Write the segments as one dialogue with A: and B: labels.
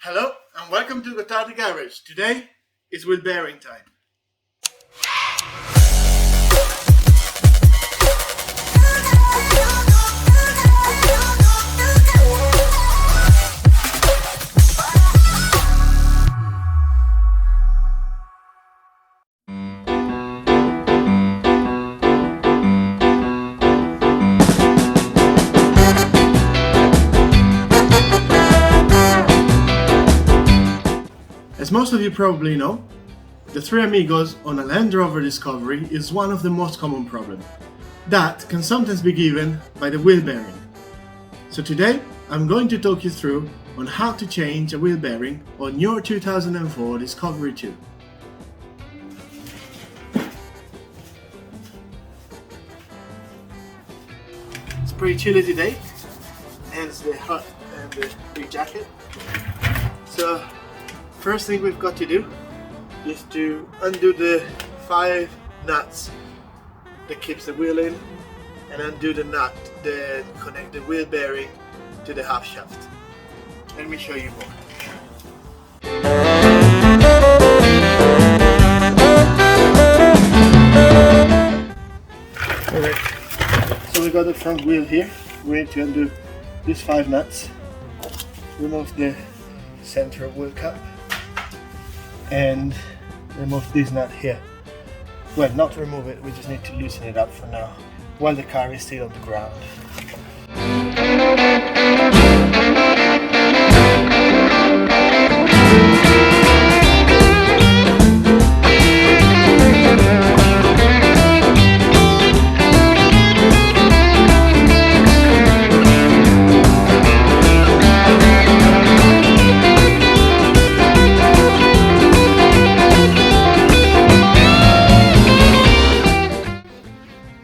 A: Hello and welcome to Gottardi Garage. Today is wheel bearing time. As most of you probably know, the three amigos on a Land Rover Discovery is one of the most common problems. That can sometimes be given by the wheel bearing. So today I'm going to talk you through on how to change a wheel bearing on your 2004 Discovery 2. It's a pretty chilly today, hence the hat and the big jacket. So first thing we've got to do is to undo the 5 nuts that keeps the wheel in and undo the nut that connect the wheel bearing to the half shaft. Let me show you more. Alright, so we got the front wheel here. We need to undo these 5 nuts, remove the center wheel cap and remove this nut here. Well, not remove it, we just need to loosen it up for now while the car is still on the ground.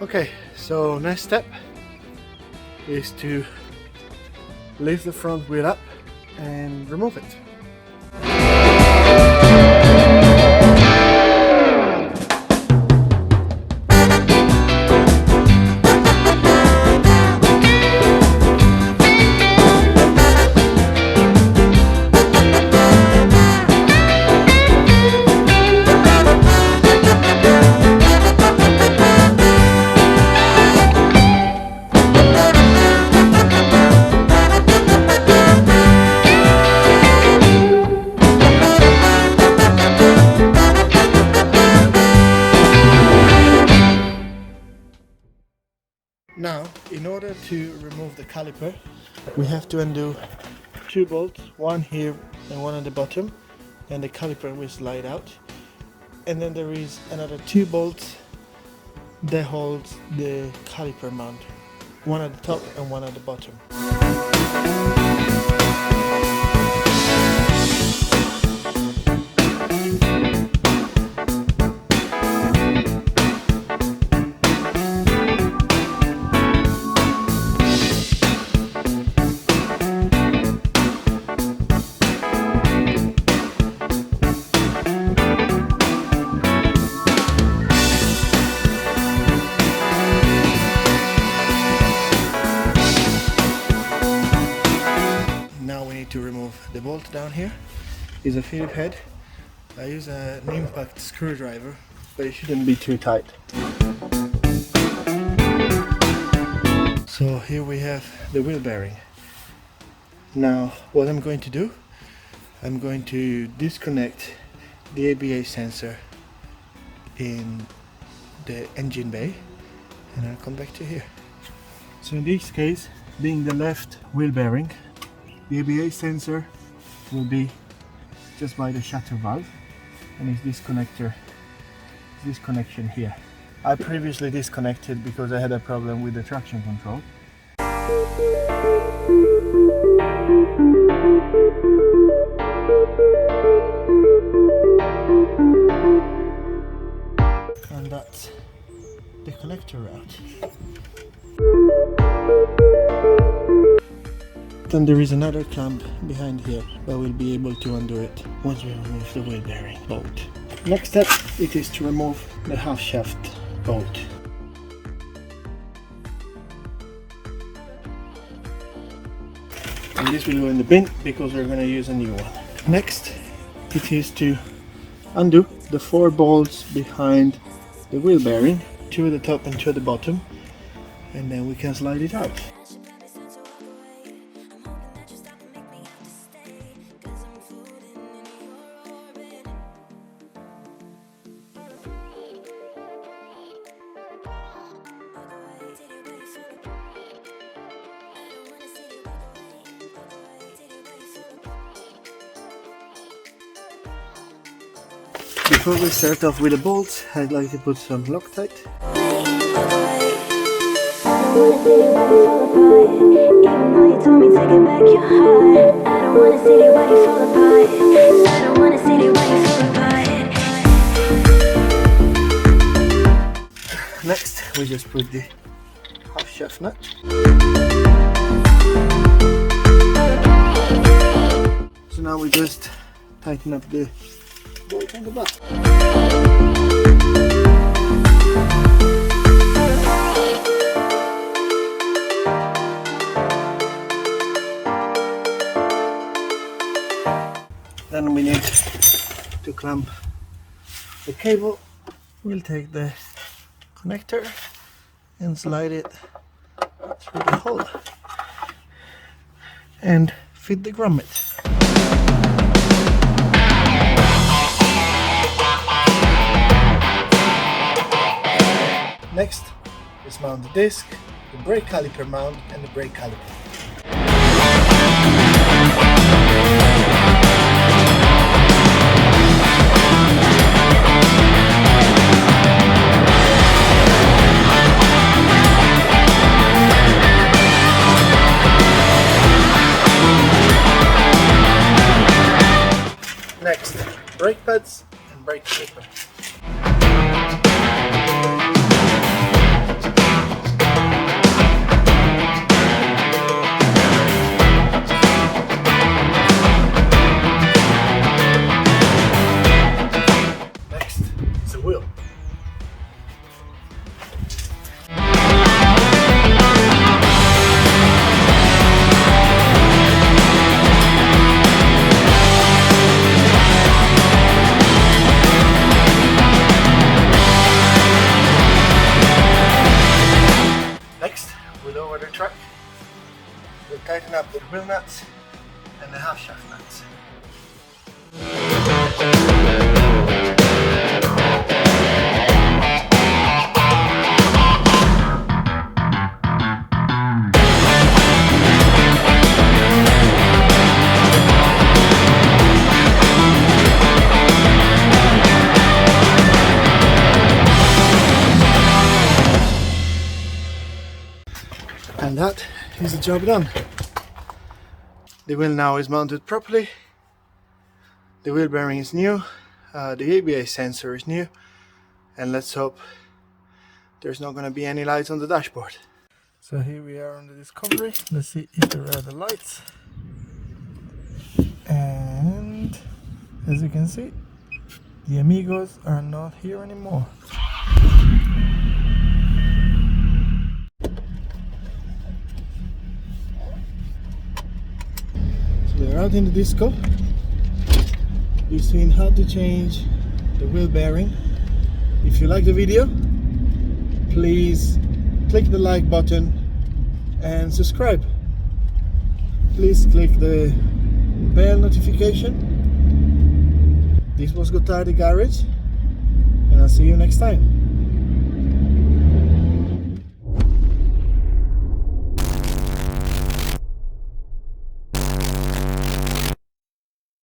A: Okay, so next step is to lift the front wheel up and remove it. Now, in order to remove the caliper, we have to undo 2 bolts, one here and one at the bottom, and the caliper will slide out. And then there is another 2 bolts that holds the caliper mount, one at the top and one at the bottom. To remove the bolt down here is a Phillips head. I use an impact screwdriver, but it shouldn't be too tight. So here we have the wheel bearing. Now what I'm going to do, I'm going to disconnect the ABS sensor in the engine bay and I'll come back to here. So in this case, being the left wheel bearing, the ABS sensor will be just by the shutter valve and it's this connection here. I previously disconnected because I had a problem with the traction control. And that's the connector route. Then there is another clamp behind here, but we'll be able to undo it once we remove the wheel bearing bolt. Next step, it is to remove the half shaft bolt. And this will go in the bin because we're going to use a new one. Next, it is to undo the 4 bolts behind the wheel bearing, 2 at the top and 2 at the bottom, and then we can slide it out. Before we start off with the bolts, I'd like to put some Loctite. Next, we just put the half shaft nut. So now we just tighten up the bolt on the back. Then we need to clamp the cable. We'll take the connector and slide it through the hole and fit the grommet. Next is mount the disc, the brake caliper mount and the brake caliper. Next, brake pads and brake caliper. Lower the truck, we'll tighten up the wheel nuts and the half shaft nuts. And that is the job done. The wheel now is mounted properly. The wheel bearing is new. The ABS sensor is new. And let's hope there's not going to be any lights on the dashboard. So here we are on the Discovery. Let's see if there are the lights. And as you can see, the amigos are not here anymore. We're out in the disco. You've seen how to change the wheel bearing. If you like the video, please click the like button and subscribe. Please click the bell notification. This was Gotardi Garage, and I'll see you next time.